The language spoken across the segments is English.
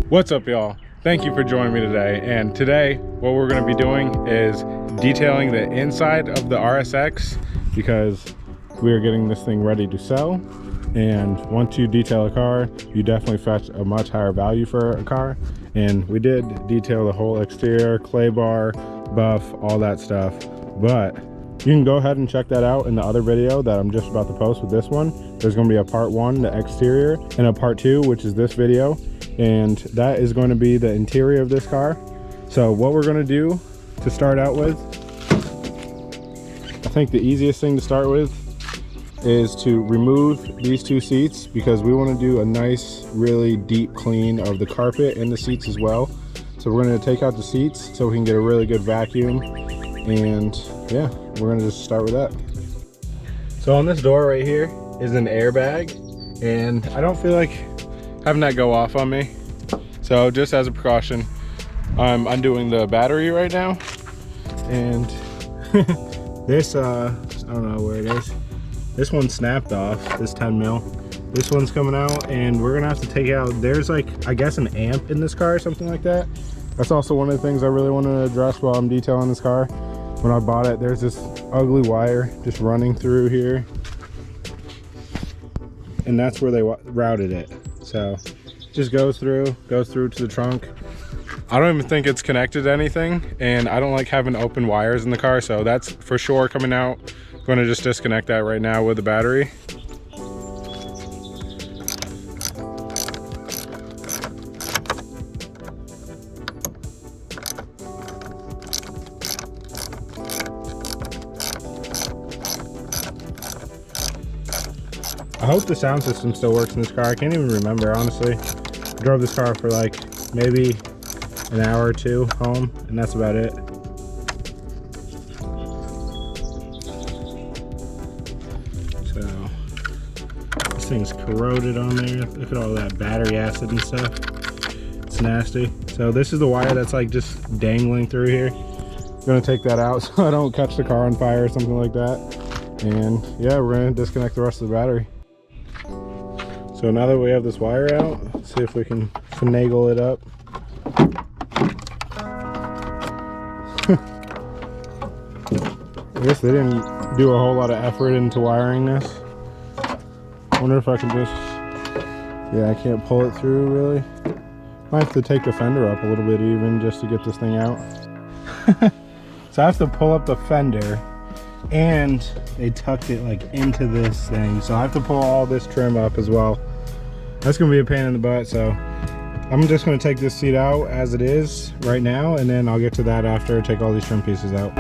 What's up, y'all? Thank you for joining me today. And today, what we're going to be doing is detailing the inside of the RSX because we are getting this thing ready to sell. And once you detail a car, you definitely fetch a much higher value for a car. And we did detail the whole exterior, clay bar, buff, all that stuff. But you can go ahead and check that out in the other video that I'm just about to post with this one. There's going to be a part 1, the exterior, and a part 2, which is this video. And that is going to be the interior of this car. So what we're going to do to start out with, I think the easiest thing to start with is to remove these 2 seats because we want to do a nice, really deep clean of the carpet and the seats as well. So we're going to take out the seats so we can get a really good vacuum. And yeah, we're going to just start with that. So on this door right here is an airbag, and I don't feel like having that go off on me. So just as a precaution, I'm undoing the battery right now. And this, I don't know where it is. This one snapped off, this 10 mil. This one's coming out and we're gonna have to take out, there's like, I guess an amp in this car or something like that. That's also one of the things I really want to address while I'm detailing this car. When I bought it, there's this ugly wire just running through here. And that's where they routed it. So just goes through to the trunk. I don't even think it's connected to anything, and I don't like having open wires in the car, so that's for sure coming out. I'm going to just disconnect that right now with the battery. I hope the sound system still works in this car. I can't even remember, honestly. I drove this car for like maybe an hour or 2 home, and that's about it. So this thing's corroded on there. Look at all that battery acid and stuff. It's nasty. So this is the wire that's like just dangling through here. I'm gonna take that out so I don't catch the car on fire or something like that. And yeah, we're gonna disconnect the rest of the battery. So now that we have this wire out, let's see if we can finagle it up. I guess they didn't do a whole lot of effort into wiring this. I wonder if I can just, yeah, I can't pull it through really. Might have to take the fender up a little bit even just to get this thing out. So I have to pull up the fender, and they tucked it like into this thing, so I have to pull all this trim up as well. That's gonna be a pain in the butt, so I'm just gonna take this seat out as it is right now, and then I'll get to that after I take all these trim pieces out.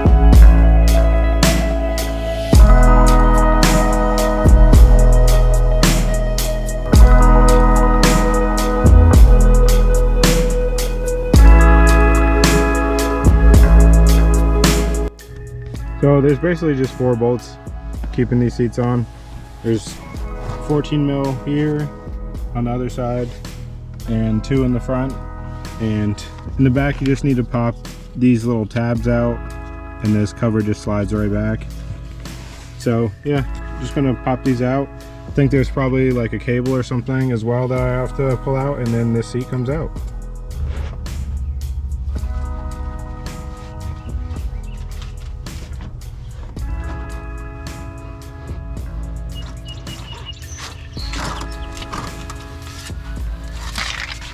So there's basically just 4 bolts keeping these seats on. There's 14 mil here on the other side and 2 in the front, and in the back you just need to pop these little tabs out and this cover just slides right back. So yeah, just gonna pop these out. I think there's probably like a cable or something as well that I have to pull out, and then this seat comes out.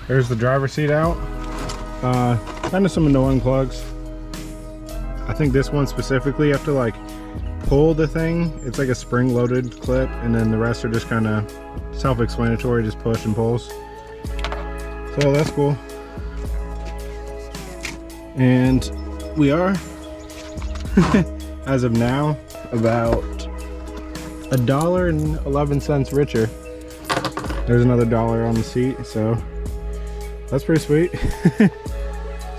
There's the driver's seat out. Kind of some annoying plugs. I think this one specifically, you have to like pull the thing. It's like a spring-loaded clip, and then the rest are just kind of self-explanatory, just push and pulls. So that's cool. And we are, as of now, about $1.11 richer. There's another $1 on the seat, so that's pretty sweet.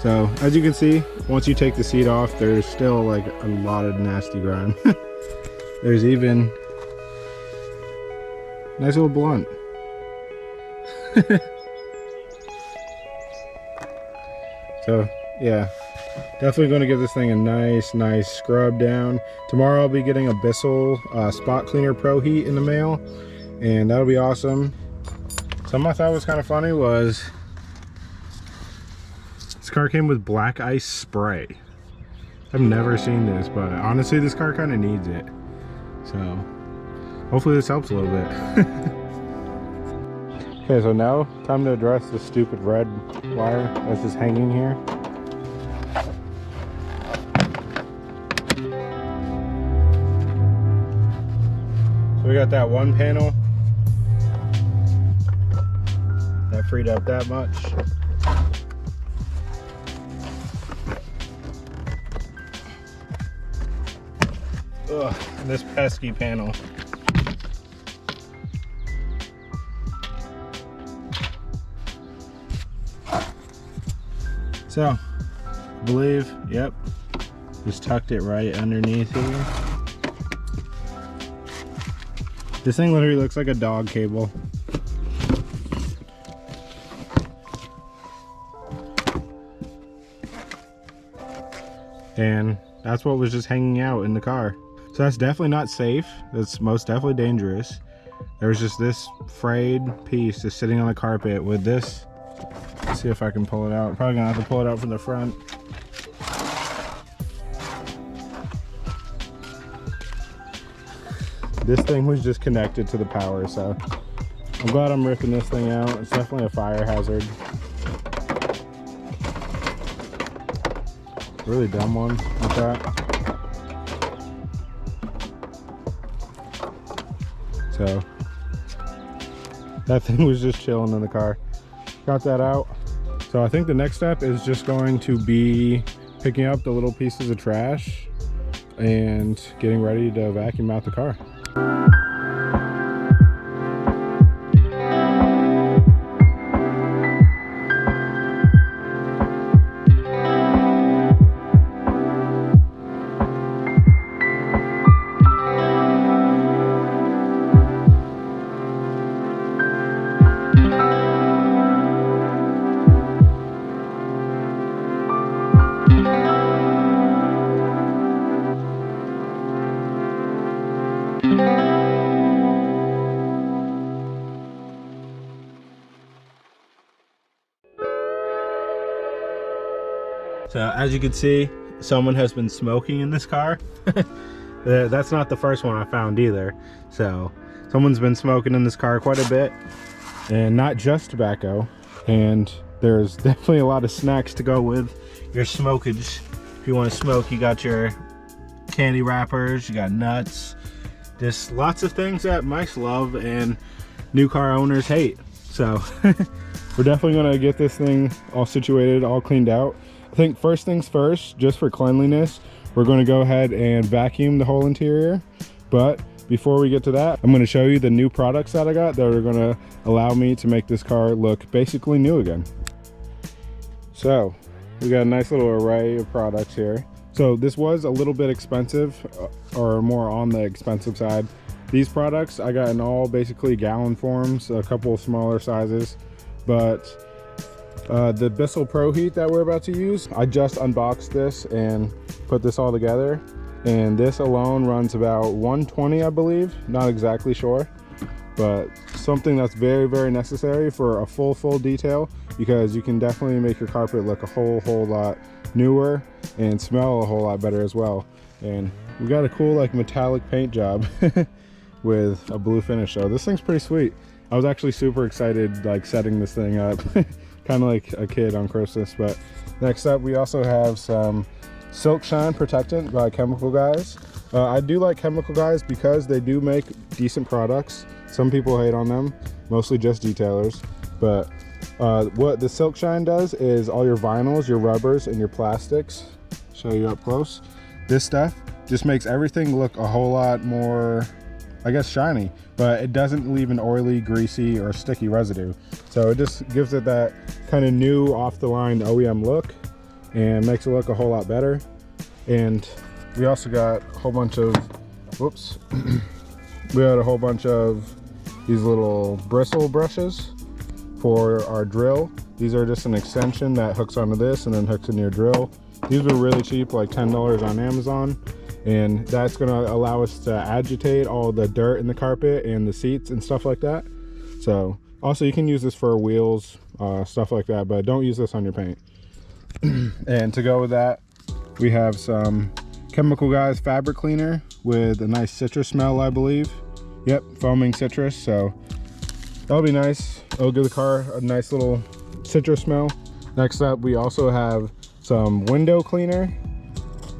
So as you can see, once you take the seat off, there's still like a lot of nasty grime. There's even nice little blunt. So yeah, definitely going to give this thing a nice scrub down. Tomorrow I'll be getting a Bissell Spot Cleaner Pro Heat in the mail, and that'll be awesome. Something I thought was kind of funny was car came with black ice spray. I've never seen this, but honestly this car kind of needs it. So hopefully this helps a little bit. Okay, so now time to address this stupid red wire that's just hanging here. So we got that one panel that freed up that much. Ugh, and this pesky panel. So, I believe, yep, just tucked it right underneath here. This thing literally looks like a dog cable. And that's what was just hanging out in the car. So that's definitely not safe. That's most definitely dangerous. There was just this frayed piece just sitting on the carpet with this. Let's see if I can pull it out. Probably gonna have to pull it out from the front. This thing was just connected to the power, so I'm glad I'm ripping this thing out. It's definitely a fire hazard. Really dumb one like that. So that thing was just chilling in the car. Got that out. So I think the next step is just going to be picking up the little pieces of trash and getting ready to vacuum out the car. So as you can see, someone has been smoking in this car. That's not the first one I found either. So someone's been smoking in this car quite a bit, and not just tobacco. And there's definitely a lot of snacks to go with your smokage. If you want to smoke, you got your candy wrappers, you got nuts, just lots of things that mice love and new car owners hate. So we're definitely gonna get this thing all situated, all cleaned out. I think first things first, just for cleanliness, we're going to go ahead and vacuum the whole interior. But before we get to that, I'm going to show you the new products that I got that are going to allow me to make this car look basically new again. So we got a nice little array of products here. So this was a little bit expensive, or more on the expensive side. These products I got in all basically gallon forms, a couple of smaller sizes, but the Bissell Pro Heat that we're about to use, I just unboxed this and put this all together, and this alone runs about 120, I believe, not exactly sure, but something that's very, very necessary for a full detail, because you can definitely make your carpet look a whole lot newer and smell a whole lot better as well. And we got a cool like metallic paint job with a blue finish, so this thing's pretty sweet. I was actually super excited like setting this thing up. Kind of like a kid on Christmas. But next up, we also have some Silk Shine Protectant by Chemical Guys. I do like Chemical Guys because they do make decent products. Some people hate on them, mostly just detailers. But what the Silk Shine does is all your vinyls, your rubbers, and your plastics. Show you up close. This stuff just makes everything look a whole lot more, I guess, shiny, but it doesn't leave an oily, greasy, or sticky residue. So it just gives it that kind of new off the line OEM look and makes it look a whole lot better. And we also got a whole bunch of, whoops, we had a whole bunch of these little bristle brushes for our drill. These are just an extension that hooks onto this and then hooks in your drill. These were really cheap, like $10 on Amazon. And that's gonna allow us to agitate all the dirt in the carpet and the seats and stuff like that. So also you can use this for wheels, stuff like that, but don't use this on your paint. And to go with that, we have some Chemical Guys fabric cleaner with a nice citrus smell, I believe. Yep, foaming citrus, so that'll be nice. It'll give the car a nice little citrus smell. Next up, we also have some window cleaner,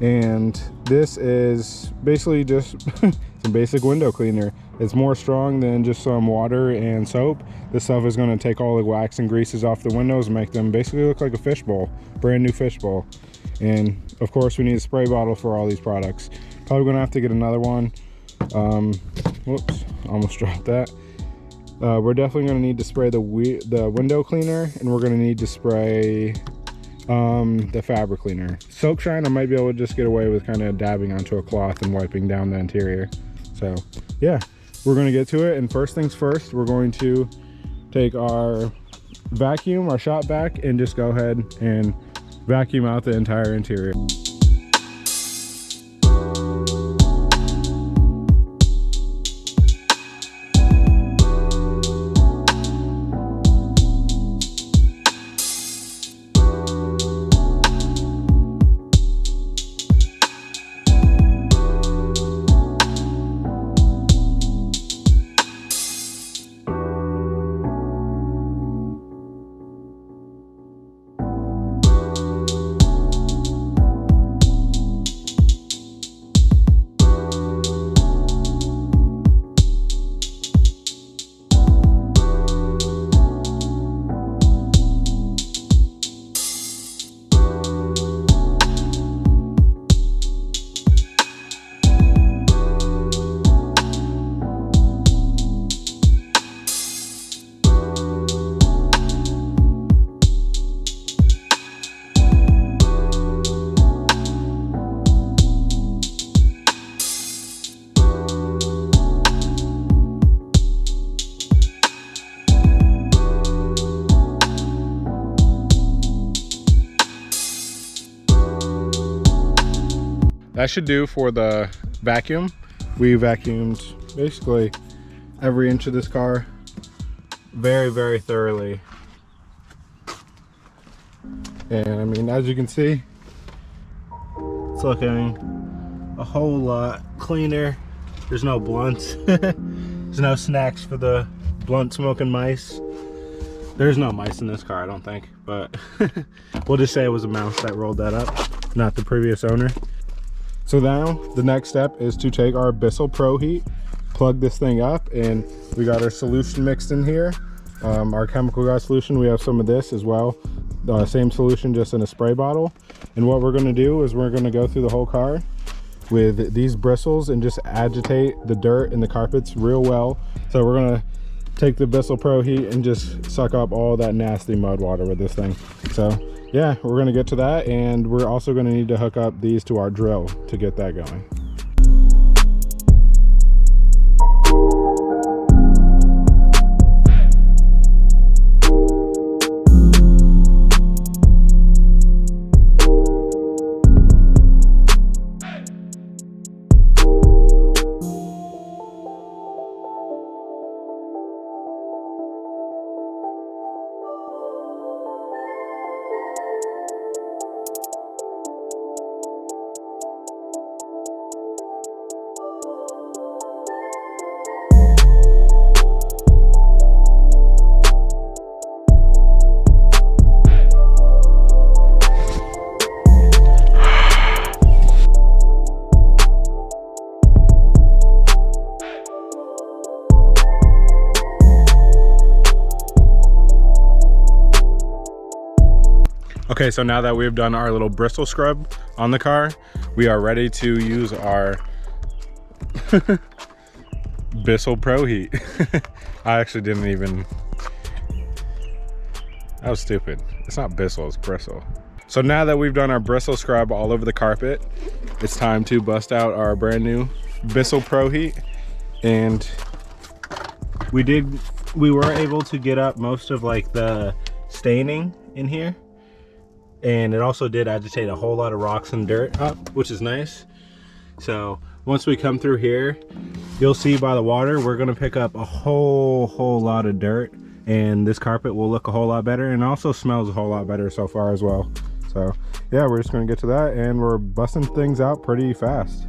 and this is basically just some basic window cleaner. It's more strong than just some water and soap. This stuff is going to take all the wax and greases off the windows and make them basically look like a fishbowl, brand new fishbowl. And of course, we need a spray bottle for all these products. Probably going to have to get another one. Whoops, almost dropped that. We're definitely going to need to spray the window cleaner, and we're going to need to spray the fabric cleaner. Soap Shine, I might be able to just get away with kind of dabbing onto a cloth and wiping down the interior. So yeah, we're going to get to it. And first things first, we're going to take our vacuum, our shop vac, and just go ahead and vacuum out the entire interior. That should do for the vacuum. We vacuumed basically every inch of this car very, very thoroughly. And I mean, as you can see, it's looking a whole lot cleaner. There's no blunts. There's no snacks for the blunt smoking mice. There's no mice in this car, I don't think, but we'll just say it was a mouse that rolled that up, not the previous owner. So now the next step is to take our Bissell Pro Heat, plug this thing up, and we got our solution mixed in here. Our Chemical Guys solution, we have some of this as well. Same solution, just in a spray bottle. And what we're gonna do is we're gonna go through the whole car with these bristles and just agitate the dirt and the carpets real well. So we're gonna take the Bissell Pro Heat and just suck up all that nasty mud water with this thing. So yeah, we're gonna get to that, and we're also gonna need to hook up these to our drill to get that going. Okay, so now that we've done our little bristle scrub on the car, we are ready to use our Bissell Pro Heat. I actually didn't even, that was stupid. It's not Bissell, it's Bristle. So now that we've done our bristle scrub all over the carpet, it's time to bust out our brand new Bissell Pro Heat. And we were able to get up most of like the staining in here. And it also did agitate a whole lot of rocks and dirt up, which is nice. So once we come through here, you'll see by the water, we're gonna pick up a whole lot of dirt, and this carpet will look a whole lot better, and also smells a whole lot better so far as well. So yeah, we're just gonna get to that, and we're busting things out pretty fast.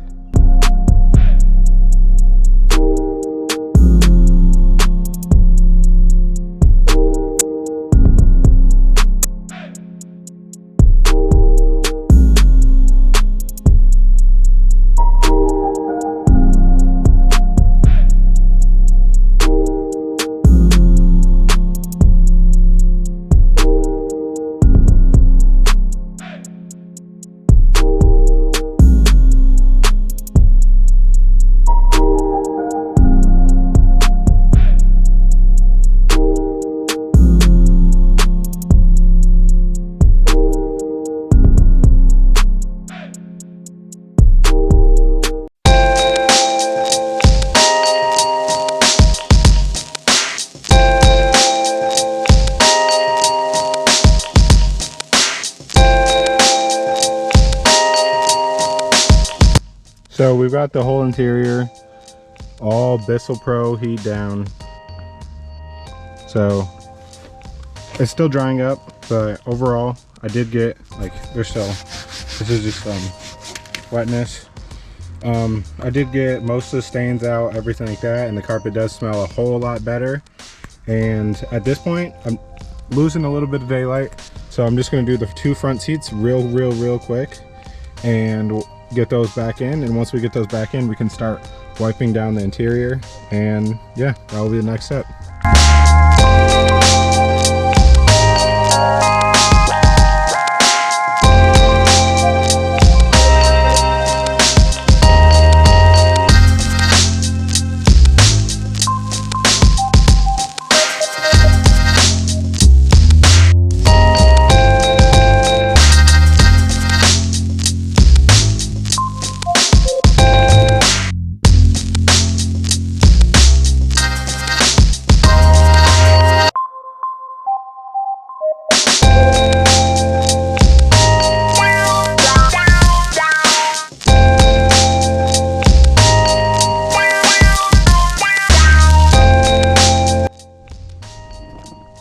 So we've got the whole interior all Bissell Pro heat down. So it's still drying up, but overall I did get, like, there's still, this is just wetness. I did get most of the stains out, everything like that, and the carpet does smell a whole lot better. And at this point I'm losing a little bit of daylight, so I'm just going to do the 2 front seats real quick and get those back in. And once we get those back in, we can start wiping down the interior, and yeah, that will be the next step.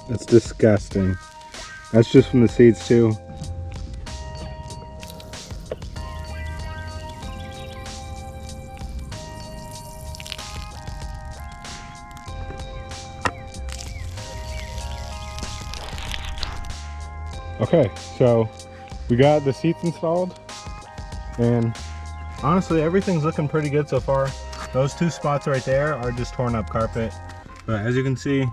That's disgusting. That's just from the seats too. Okay, so we got the seats installed, and honestly everything's looking pretty good so far. Those 2 spots right there are just torn up carpet, but as you can see,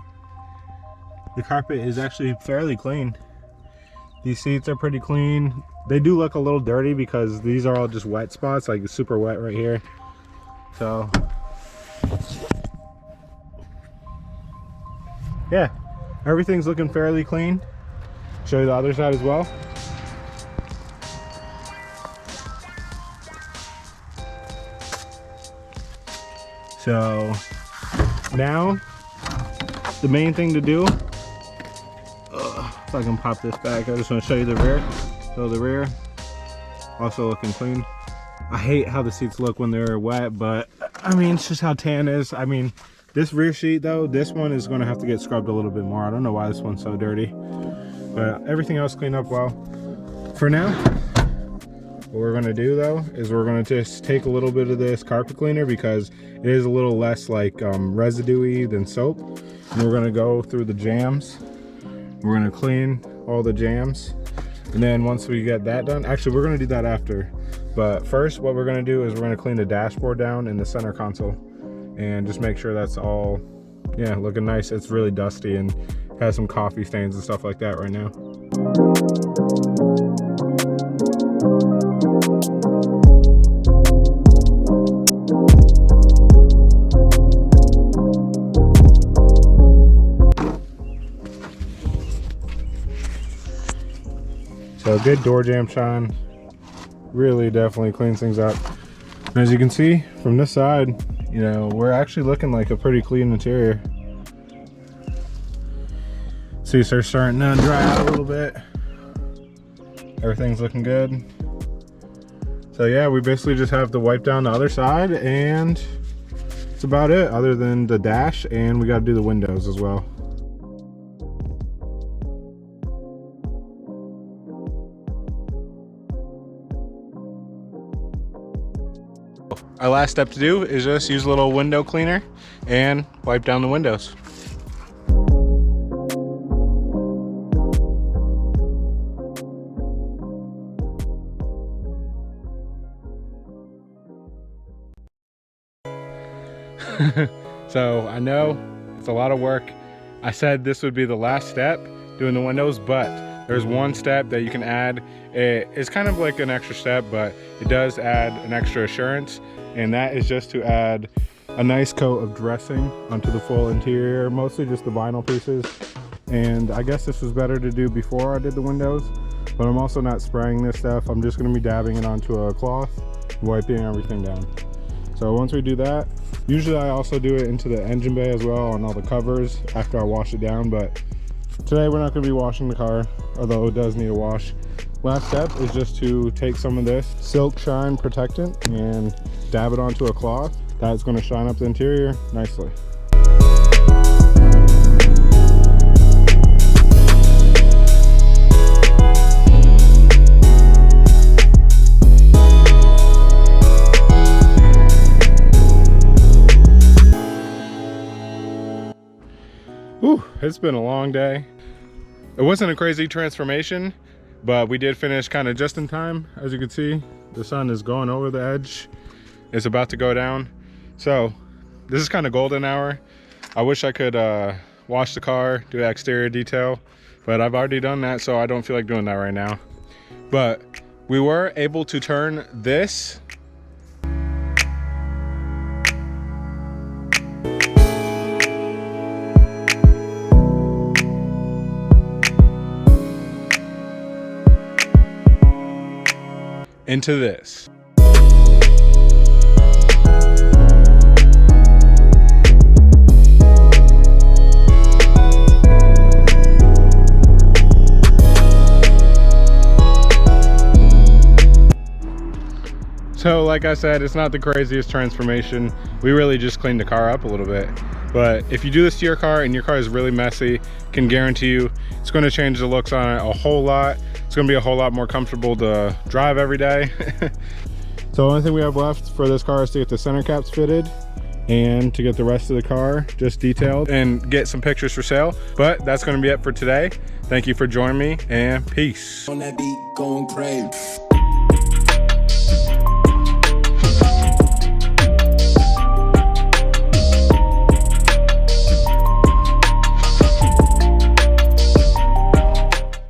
the carpet is actually fairly clean. These seats are pretty clean. They do look a little dirty because these are all just wet spots, like super wet right here. So yeah, everything's looking fairly clean. Show you the other side as well. So now the main thing to do, if I can pop this back, I just want to show you the rear. So the rear also looking clean. I hate how the seats look when they're wet, but I mean, it's just how tan is. I mean, this rear seat though, this one is going to have to get scrubbed a little bit more. I don't know why this one's so dirty, but everything else cleaned up well. For now, what we're going to do though is we're going to just take a little bit of this carpet cleaner, because it is a little less like residue-y than soap, and we're going to go through the jams. We're going to clean all the jams, and then once we get that done, actually we're going to do that after, but first what we're going to do is we're going to clean the dashboard down in the center console and just make sure that's all, yeah, looking nice. It's really dusty and has some coffee stains and stuff like that right now. So a good door jamb shine really definitely cleans things up. And as you can see from this side, you know, we're actually looking like a pretty clean interior. Seats are starting to dry out a little bit. Everything's looking good. So yeah, we basically just have to wipe down the other side, and that's about it, other than the dash, and we got to do the windows as well. our last step to do is just use a little window cleaner and wipe down the windows. So I know it's a lot of work. I said this would be the last step, doing the windows, but there's one step that you can add. It's kind of like an extra step, but it does add an extra assurance, and that is just to add a nice coat of dressing onto the full interior, mostly just the vinyl pieces. And I guess this was better to do before I did the windows, but I'm also not spraying this stuff. I'm just going to be dabbing it onto a cloth, wiping everything down. So once we do that, usually I also do it into the engine bay as well on all the covers after I wash it down, but today we're not going to be washing the car, although it does need a wash. Last step is just to take some of this Silk Shine Protectant and dab it onto a cloth. That's going to shine up the interior nicely. Whew, it's been a long day. It wasn't a crazy transformation, but we did finish kind of just in time. As you can see, the sun is going over the edge. It's about to go down. So this is kind of golden hour. I wish I could wash the car, do the exterior detail, but I've already done that, so I don't feel like doing that right now. But we were able to turn this into this. So like I said, it's not the craziest transformation. We really just cleaned the car up a little bit. But if you do this to your car and your car is really messy, can guarantee you it's going to change the looks on it a whole lot. It's going to be a whole lot more comfortable to drive every day. So the only thing we have left for this car is to get the center caps fitted and to get the rest of the car just detailed and get some pictures for sale. But that's going to be it for today. Thank you for joining me, and peace. On that beat, going crazy.